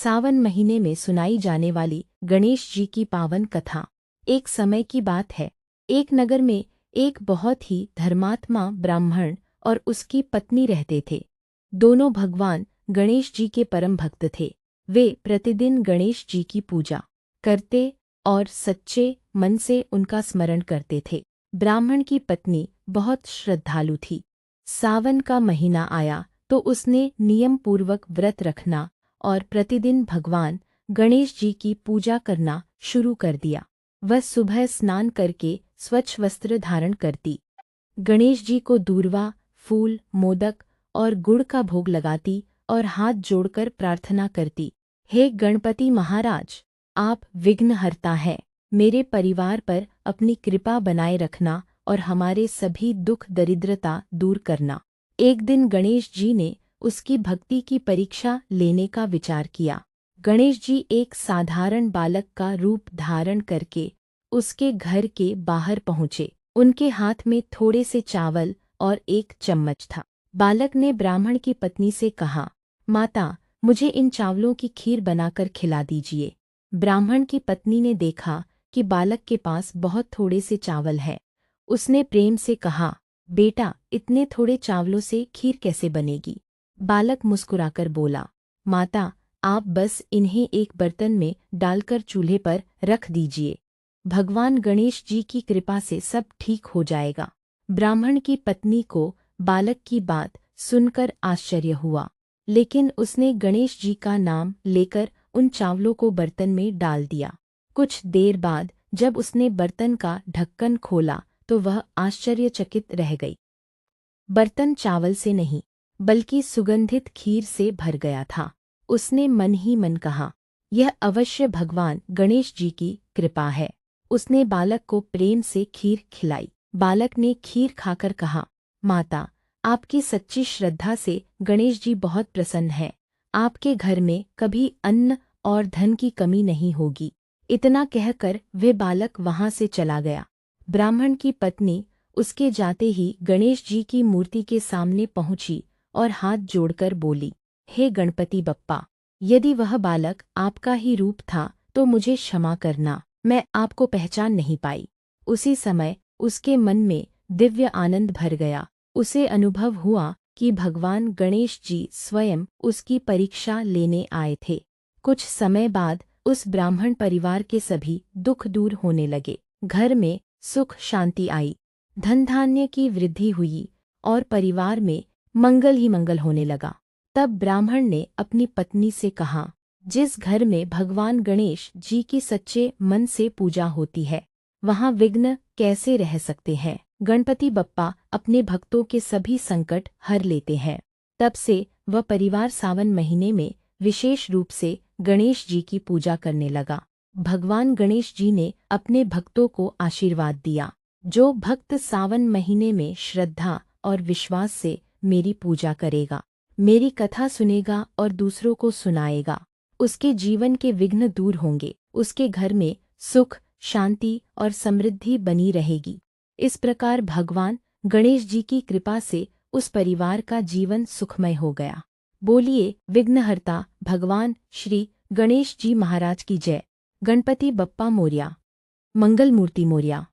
सावन महीने में सुनाई जाने वाली गणेश जी की पावन कथा। एक समय की बात है, एक नगर में एक बहुत ही धर्मात्मा ब्राह्मण और उसकी पत्नी रहते थे। दोनों भगवान गणेश जी के परम भक्त थे। वे प्रतिदिन गणेश जी की पूजा करते और सच्चे मन से उनका स्मरण करते थे। ब्राह्मण की पत्नी बहुत श्रद्धालु थी। सावन का महीना आया तो उसने नियम पूर्वक व्रत रखना और प्रतिदिन भगवान गणेश जी की पूजा करना शुरू कर दिया। वह सुबह स्नान करके स्वच्छ वस्त्र धारण करती, गणेश जी को दूर्वा, फूल, मोदक और गुड़ का भोग लगाती और हाथ जोड़कर प्रार्थना करती, हे गणपति महाराज, आप विघ्नहर्ता हैं, मेरे परिवार पर अपनी कृपा बनाए रखना और हमारे सभी दुख दरिद्रता दूर करना। एक दिन गणेश जी ने उसकी भक्ति की परीक्षा लेने का विचार किया। गणेश जी एक साधारण बालक का रूप धारण करके उसके घर के बाहर पहुँचे। उनके हाथ में थोड़े से चावल और एक चम्मच था। बालक ने ब्राह्मण की पत्नी से कहा, माता, मुझे इन चावलों की खीर बनाकर खिला दीजिए। ब्राह्मण की पत्नी ने देखा कि बालक के पास बहुत थोड़े से चावल है। उसने प्रेम से कहा, बेटा, इतने थोड़े चावलों से खीर कैसे बनेगी? बालक मुस्कुराकर बोला, माता, आप बस इन्हें एक बर्तन में डालकर चूल्हे पर रख दीजिए। भगवान गणेश जी की कृपा से सब ठीक हो जाएगा। ब्राह्मण की पत्नी को बालक की बात सुनकर आश्चर्य हुआ, लेकिन उसने गणेश जी का नाम लेकर उन चावलों को बर्तन में डाल दिया। कुछ देर बाद जब उसने बर्तन का ढक्कन खोला तो वह आश्चर्यचकित रह गई। बर्तन चावल से नहीं बल्कि सुगंधित खीर से भर गया था। उसने मन ही मन कहा, यह अवश्य भगवान गणेश जी की कृपा है। उसने बालक को प्रेम से खीर खिलाई। बालक ने खीर खाकर कहा, माता, आपकी सच्ची श्रद्धा से गणेश जी बहुत प्रसन्न हैं। आपके घर में कभी अन्न और धन की कमी नहीं होगी। इतना कहकर वह बालक वहां से चला गया। ब्राह्मण की पत्नी उसके जाते ही गणेश जी की मूर्ति के सामने पहुंची और हाथ जोड़कर बोली, हे गणपति बप्पा, यदि वह बालक आपका ही रूप था तो मुझे क्षमा करना, मैं आपको पहचान नहीं पाई। उसी समय उसके मन में दिव्य आनंद भर गया। उसे अनुभव हुआ कि भगवान गणेश जी स्वयं उसकी परीक्षा लेने आए थे। कुछ समय बाद उस ब्राह्मण परिवार के सभी दुख दूर होने लगे। घर में सुख शांति आई, धन धान्य की वृद्धि हुई और परिवार में मंगल ही मंगल होने लगा। तब ब्राह्मण ने अपनी पत्नी से कहा, जिस घर में भगवान गणेश जी की सच्चे मन से पूजा होती है, वहाँ विघ्न कैसे रह सकते हैं? गणपति बप्पा अपने भक्तों के सभी संकट हर लेते हैं। तब से वह परिवार सावन महीने में विशेष रूप से गणेश जी की पूजा करने लगा। भगवान गणेश जी ने अपने भक्तों को आशीर्वाद दिया, जो भक्त सावन महीने में श्रद्धा और विश्वास से मेरी पूजा करेगा, मेरी कथा सुनेगा और दूसरों को सुनाएगा, उसके जीवन के विघ्न दूर होंगे, उसके घर में सुख, शांति और समृद्धि बनी रहेगी। इस प्रकार भगवान गणेश जी की कृपा से उस परिवार का जीवन सुखमय हो गया। बोलिए विघ्नहर्ता भगवान श्री गणेश जी महाराज की जय। गणपति बप्पा मोरया। मंगल मूर्ति मोरया।